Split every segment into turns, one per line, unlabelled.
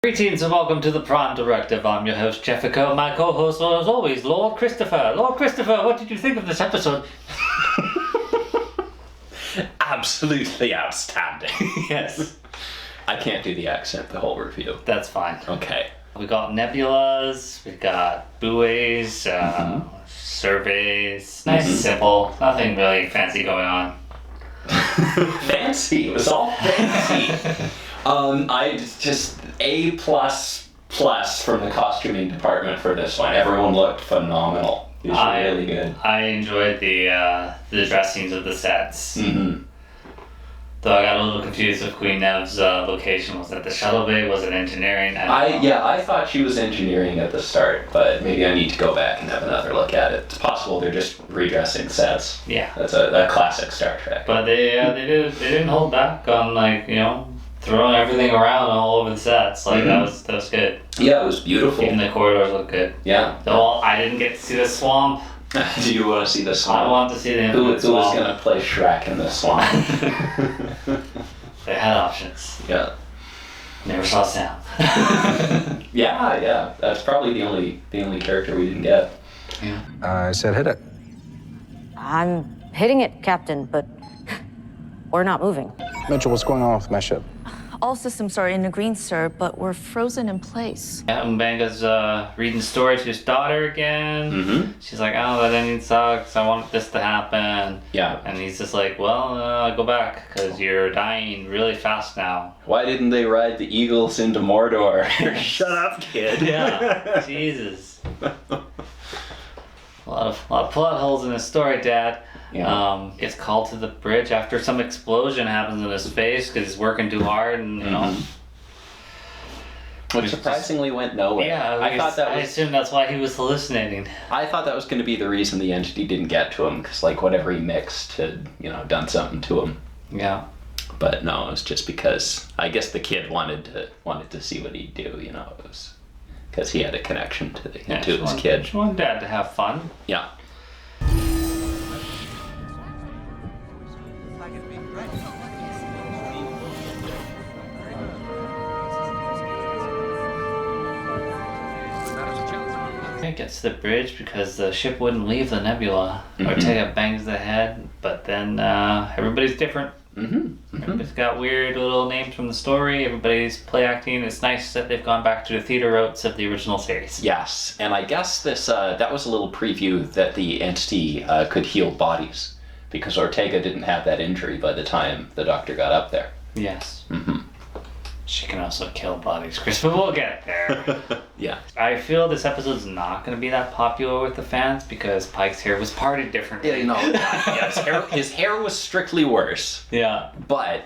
Greetings and welcome to the Prime Directive. I'm your host Jefficho. My co-host, as always, Lord Christopher. Lord Christopher, what did you think of this episode?
Absolutely outstanding.
Yes.
I can't do the accent the whole review.
That's fine.
Okay.
We got nebulas, we got buoys, surveys. Nice and simple. Nothing really fancy going on.
Fancy. It was all fancy. I just A++ from the costuming department for this one. Everyone looked phenomenal. It was really good.
I enjoyed the dressings of the sets.
Mm-hmm.
Though I got a little confused with Queen Nev's location. Was that the shuttle bay? Was it engineering?
I thought she was engineering at the start, but maybe I need to go back and have another look at it. It's possible they're just redressing sets.
Yeah.
That's a classic Star Trek.
But they didn't hold back on throwing everything around all over the sets. That was good.
Yeah, it was beautiful.
Even the corridors looked good.
Yeah.
Though I didn't get to see the swamp.
Do you want to see the swamp?
I want to see the
Who was
swamp.
going to play Shrek in the swamp?
They had options.
Yeah.
Never saw Sam.
Yeah. That's probably the only character we didn't get.
Yeah.
I said hit it.
I'm hitting it, Captain, but we're not moving.
Mitchell, what's going on with my ship?
All systems are in the green, sir, but we're frozen in place.
Yeah, Mbanga's reading story to his daughter again.
Mm-hmm.
She's like, oh, that ending sucks. I want this to happen.
Yeah.
And he's just like, well, go back, because you're dying really fast now.
Why didn't they ride the eagles into Mordor? Shut up, kid.
Yeah, Jesus. A lot of plot holes in his story, Dad.
Yeah.
Gets called to the bridge after some explosion happens in his face because he's working too hard, and you know.
Which surprisingly went nowhere.
Yeah, I assume that's why he was hallucinating.
I thought that was going to be the reason the entity didn't get to him, because whatever he mixed had done something to him.
Yeah.
But no, it was just because I guess the kid wanted to see what he'd do. It was because he had a connection to his kid.
She wanted Dad to have fun.
Yeah.
It gets to the bridge because the ship wouldn't leave the nebula. Ortega bangs the head, but then everybody's different. Everybody's got weird little names from the story. Everybody's play acting. It's nice that they've gone back to the theater roots of the original series.
Yes, and I guess this that was a little preview that the entity could heal bodies, because Ortega didn't have that injury by the time the Doctor got up there.
Yes. She can also kill bodies, Chris, but we'll get there.
Yeah.
I feel this episode's not going to be that popular with the fans because Pike's hair was parted differently.
Yeah, his hair was strictly worse.
Yeah.
But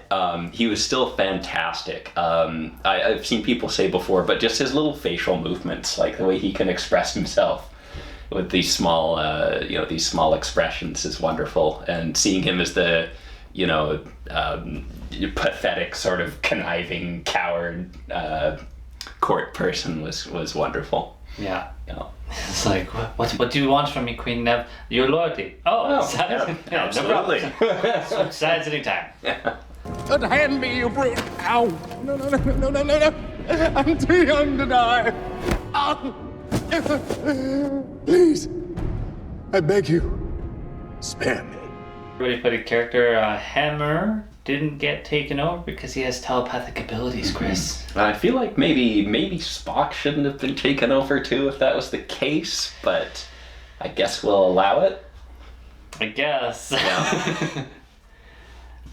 he was still fantastic. I've seen people say before, but just his little facial movements, like the way he can express himself with these small expressions is wonderful. And seeing him as the, pathetic sort of conniving coward court person was wonderful.
Yeah. It's like, what do you want from me, Queen Nev? Your loyalty.
Absolutely.
No problem. Sides anytime.
Unhand me, you brute! Ow! No! I'm too young to die. Ow. Please, I beg you, spare me.
Everybody put a character, Hammer, didn't get taken over because he has telepathic abilities, Chris.
I feel like maybe Spock shouldn't have been taken over too if that was the case, but I guess we'll allow it.
I guess.
Yeah.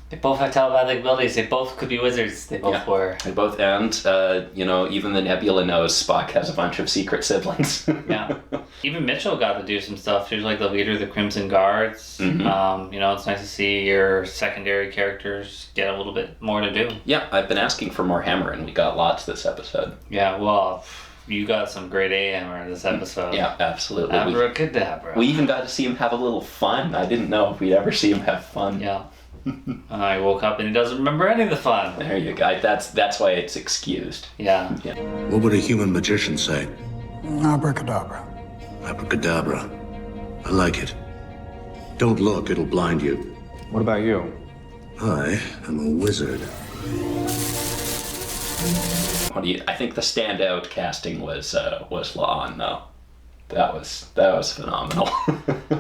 They both have telepathic abilities. They both could be wizards. They both were.
They both, and even the Nebula knows Spock has a bunch of secret siblings.
Yeah. Even Mitchell got to do some stuff. She was like the leader of the Crimson Guards. It's nice to see your secondary characters get a little bit more to do.
Yeah, I've been asking for more Hammer, and we got lots this episode.
Yeah, well, you got some great A Hammer this episode.
Yeah, absolutely.
Abracadabra.
We even got to see him have a little fun. I didn't know if we'd ever see him have fun.
Yeah. I woke up and he doesn't remember any of the fun.
There you go. That's why it's excused.
Yeah.
What would a human magician say?
Abracadabra.
Abracadabra. I like it. Don't look, it'll blind you.
What about you?
I am a wizard.
I think the standout casting was La'an, though. That was phenomenal.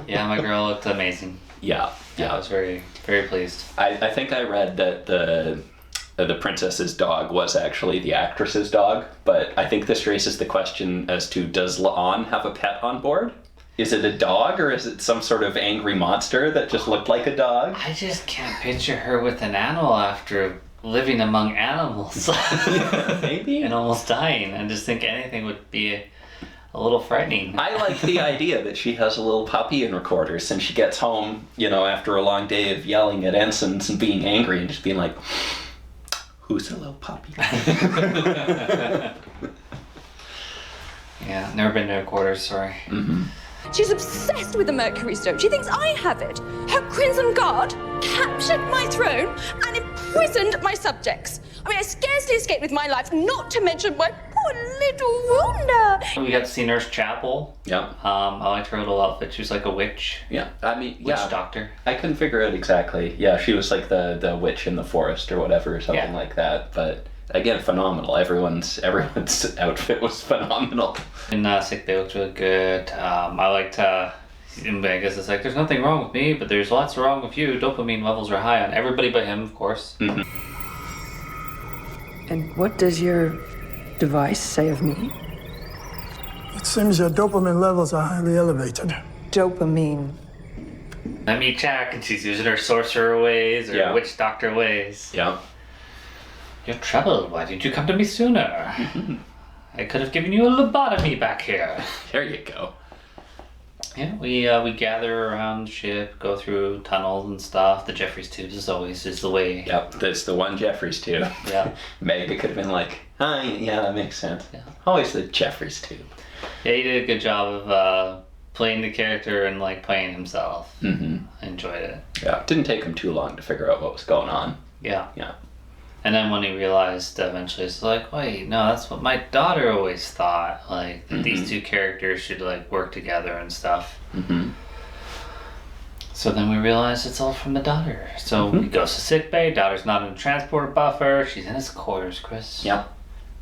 Yeah, my girl looked amazing.
Yeah.
I was very, very pleased.
I think I read that the princess's dog was actually the actress's dog, but I think this raises the question as to, does La'an have a pet on board? Is it a dog, or is it some sort of angry monster that just looked like a dog?
I just can't picture her with an animal after living among animals.
Yeah, maybe.
And almost dying. I just think anything would be a little frightening.
I like the idea that she has a little puppy in her quarters, and she gets home, after a long day of yelling at ensigns and being angry and just being like, who's the little puppy?
Yeah, never been to her quarters, sorry.
Mm-hmm.
She's obsessed with the Mercury Stone. She thinks I have it. Her Crimson Guard captured my throne and imprisoned my subjects. I mean, I scarcely escaped with my life, not to mention my poor little Wanda.
We got to see Nurse Chapel.
Yeah.
I liked her little outfit. She was like a witch.
Yeah, I mean,
Witch doctor.
I couldn't figure out exactly. Yeah, she was like the witch in the forest or whatever, or something like that. But again, phenomenal. Everyone's outfit was phenomenal.
And sickbay looked really good. I liked in Vegas, it's like, there's nothing wrong with me, but there's lots wrong with you. Dopamine levels are high on everybody but him, of course.
Mm-hmm.
And what does your device say of me?
It seems your dopamine levels are highly elevated.
Dopamine.
Let me check, and she's using her sorcerer ways or witch doctor ways.
Yeah.
You're troubled. Why didn't you come to me sooner? I could have given you a lobotomy back here.
There you go.
Yeah, we gather around the ship, go through tunnels and stuff. The Jeffries tubes, as always, is the way.
Yep, that's the one Jeffries tube.
Yeah.
Meg could have been like, yeah, that makes sense.
Yeah.
Always the Jeffries tube.
Yeah, he did a good job of playing the character and like playing himself.
Mm-hmm.
I enjoyed it.
Yeah, it didn't take him too long to figure out what was going on.
Yeah.
Yeah.
And then when he realized eventually, it's like, wait, no, that's what my daughter always thought. Like, these two characters should, like, work together and stuff.
Mm-hmm.
So then we realized it's all from the daughter. So he goes to sickbay. Daughter's not in a transport buffer. She's in his quarters, Chris.
Yep.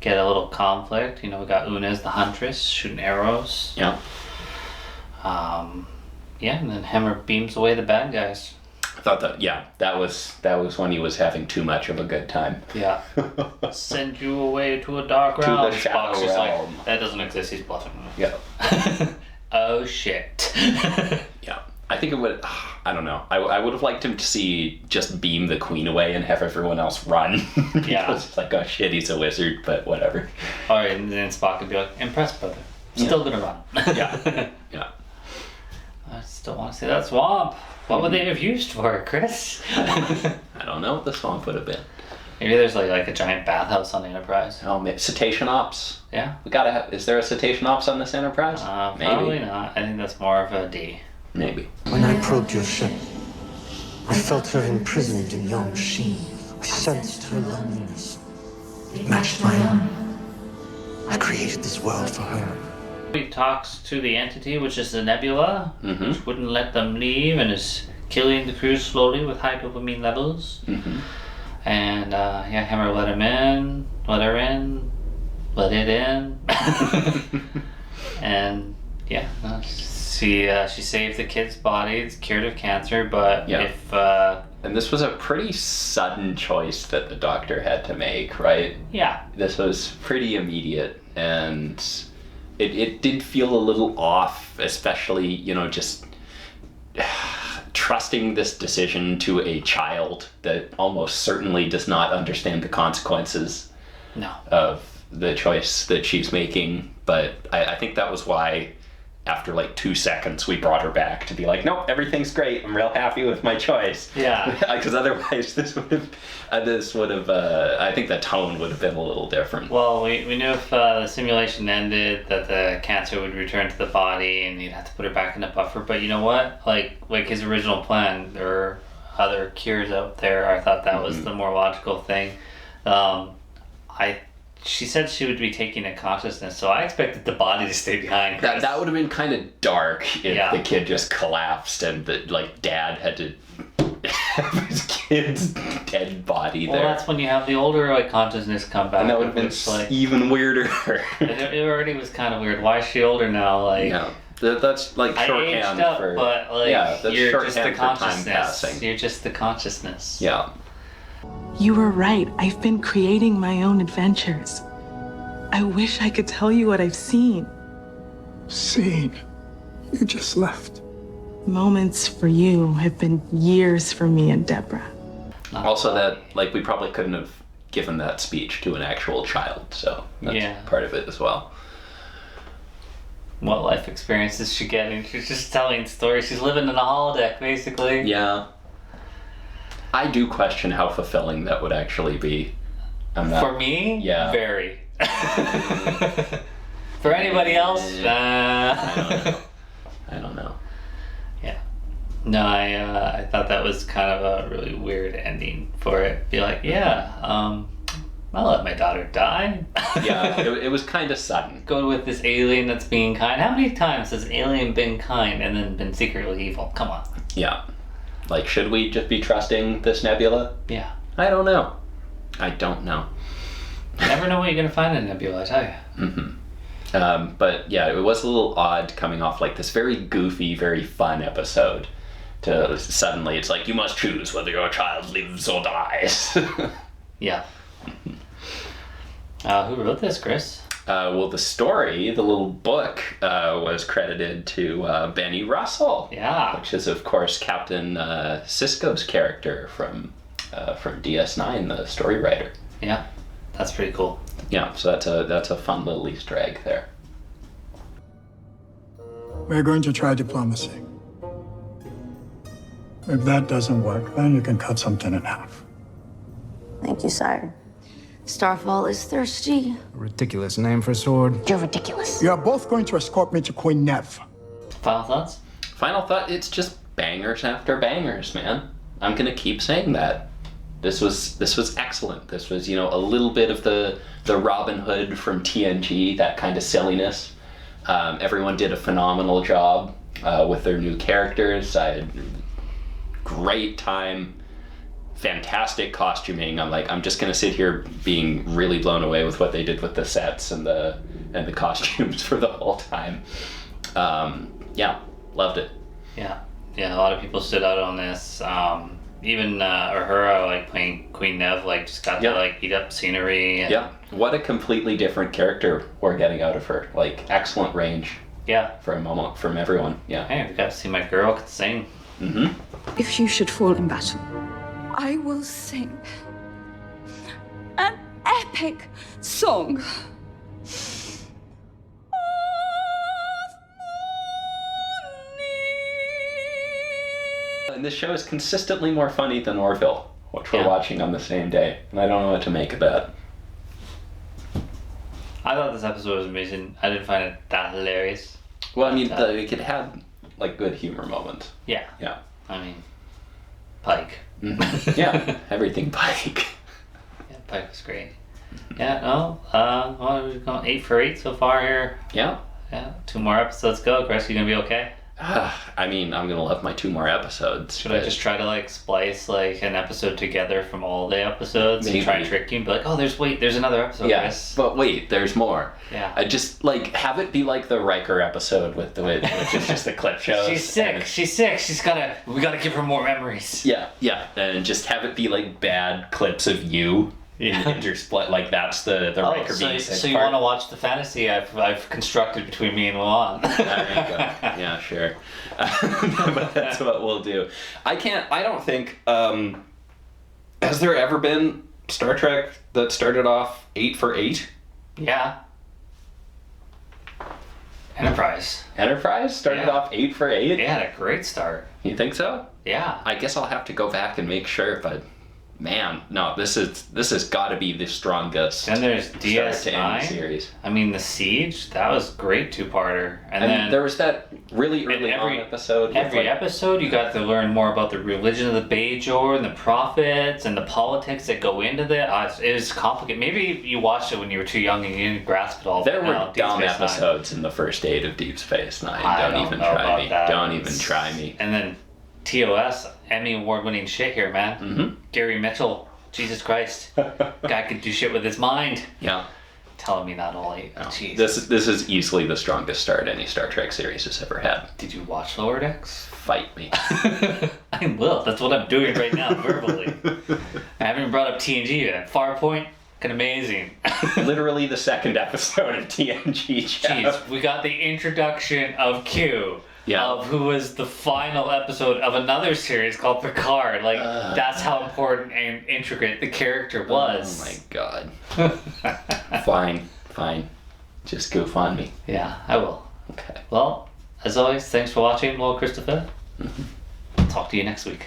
Get a little conflict. We got Unez, the huntress, shooting arrows.
Yep.
And then Hammer beams away the bad guys.
I thought that was when he was having too much of a good time.
Yeah. Send you away to a dark realm.
To the shadow
Spock's just
realm.
like, that doesn't exist, he's bluffing.
Yeah.
Oh shit.
Yeah. I think it would, I don't know. I would have liked him to see just beam the queen away and have everyone else run. Because it's like, oh shit, he's a wizard, but whatever.
Alright, and then Spock would be like, impressed, brother. Still gonna run.
Yeah. Yeah.
I still want to see that swamp. What would they have used for it, Chris?
I don't know what the swamp would have been.
Maybe there's like a giant bathhouse on the Enterprise.
Oh, maybe cetacean ops.
Yeah.
We gotta have. Is there a cetacean ops on this Enterprise?
Probably not. I think that's more of a D.
Maybe.
When I probed your ship, I felt her imprisoned in your machine. I sensed her loneliness. It matched my own. I created this world for her.
He talks to the entity, which is the nebula, which wouldn't let them leave and is killing the crew slowly with high dopamine levels. And Hammer let him in, let her in, let it in. And she saved the kid's body. It's cured of cancer, but if
and this was a pretty sudden choice that the doctor had to make, right?
Yeah.
This was pretty immediate, and it did feel a little off, especially, just trusting this decision to a child that almost certainly does not understand the consequences of the choice that she's making. But I think that was why, after like 2 seconds, we brought her back to be like, nope, everything's great. I'm real happy with my choice.
Yeah.
Because otherwise this would have, I think the tone would have been a little different.
Well, we knew if the simulation ended that the cancer would return to the body and you'd have to put her back in a buffer. But you know what? Like his original plan, there are other cures out there. I thought that was the more logical thing. She said she would be taking a consciousness, so I expected the body to stay behind.
That would have been kind of dark if the kid just collapsed and dad had to have his kid's dead body there.
Well, that's when you have the older like consciousness come back.
And that would have been
like,
even weirder.
it already was kind of weird. Why is she older now? Like,
yeah, that's like shorthand
I aged up,
for.
but like,
yeah, that's
you're just the
shorthand for time
consciousness.
passing.
You're just the consciousness.
Yeah.
You were right. I've been creating my own adventures. I wish I could tell you what I've seen.
Seen? You just left.
Moments for you have been years for me and Debra.
Also, that like we probably couldn't have given that speech to an actual child, so that's part of it as well.
What life experience is she getting? She's just telling stories. She's living in a holodeck, basically.
Yeah. I do question how fulfilling that would actually be.
For me?
Yeah.
Very. For anybody else?
I don't know.
Yeah. No, I thought that was kind of a really weird ending for it. Be like, I'll let my daughter die.
Yeah, it was kind of sudden.
Go with this alien that's being kind. How many times has an alien been kind and then been secretly evil? Come on.
Yeah. Like, should we just be trusting this nebula?
Yeah.
I don't know.
You never know what you're going to find in a nebula, I tell you.
Mm-hmm. But yeah, it was a little odd coming off like this very goofy, very fun episode to suddenly it's like, you must choose whether your child lives or dies.
Yeah. Who wrote this, Chris?
Well, the story, the little book, was credited to Benny Russell.
Yeah.
Which is, of course, Captain Sisko's character from DS9, the story writer.
Yeah, that's pretty cool.
Yeah, so that's a fun little Easter egg there.
We're going to try diplomacy. If that doesn't work, then you can cut something in half.
Thank you, sire. Starfall is thirsty.
Ridiculous name for a sword.
You're ridiculous.
You are both going to escort me to Queen Nev.
Final thoughts?
Final thought, it's just bangers after bangers, man. I'm gonna keep saying that. This was excellent. This was, a little bit of the Robin Hood from TNG, that kind of silliness. Everyone did a phenomenal job with their new characters. I had great time. Fantastic costuming. I'm just gonna sit here being really blown away with what they did with the sets and the costumes for the whole time. Yeah, loved it.
Yeah, a lot of people stood out on this. Even Uhura, playing Queen Nev, just got to eat up scenery. And...
Yeah, what a completely different character we're getting out of her. Excellent range.
Yeah.
For a moment, from everyone. Yeah.
Hey, we got to see my girl could sing.
Mm-hmm.
If you should fall in battle, I will sing an epic song.
And this show is consistently more funny than Orville, which we're watching on the same day. And I don't know what to make of that.
I thought this episode was amazing. I didn't find it that hilarious.
Well, I mean, it had, good humor moments.
Yeah.
Yeah.
I mean, Pike.
Mm-hmm. Yeah, everything Pike.
Yeah, Pike was great. Yeah, no, we've gone 8 for 8 so far here.
Yeah.
Yeah, 2 more episodes go. Chris, you gonna be okay?
I mean, I'm gonna love my 2 more episodes.
Should I just try to splice an episode together from all the episodes and try and trick you and be like, oh, there's another episode.
Yes, but wait, there's more.
Yeah.
I just have it be like the Riker episode which is just the clip shows.
She's sick. We gotta give her more memories.
Yeah, and just have it be bad clips of you. Intersplit, that's the Riker being sick.
So you want to watch the fantasy I've constructed between me and Luan?
There you go. Yeah, sure. But that's what we'll do. I don't think, has there ever been Star Trek that started off 8 for 8?
Yeah. Enterprise
started off 8 for 8?
It had a great start.
You think so?
Yeah.
I guess I'll have to go back and make sure, but... Man, no, this has got to be the strongest.
Then there's DS9
series.
I mean, The Siege, that was great 2-parter. And then
there was that really early on episode.
Every episode, you got to learn more about the religion of the Bajor and the prophets and the politics that go into that. It was complicated. Maybe you watched it when you were too young and you didn't grasp it all.
There were dumb episodes in the first 8 of Deep Space Nine. Don't even try me. And then
TOS, Emmy award-winning shit here, man.
Mm-hmm.
Gary Mitchell, Jesus Christ, guy could do shit with his mind.
Yeah.
Telling me that all eight.
No.
Jeez.
This is easily the strongest start any Star Trek series has ever had.
Did you watch Lower Decks?
Fight me.
I will. That's what I'm doing right now, verbally. I haven't even brought up TNG yet. Farpoint, fucking amazing.
Literally the second episode of TNG.
Jeez, we got the introduction of Q.
Yeah.
Of who was the final episode of another series called Picard. Like, that's how important and intricate the character was.
Oh my god. Fine. Just goof on me.
Yeah, I will.
Okay.
Well, as always, thanks for watching, Lord Christopher. Talk to you next week.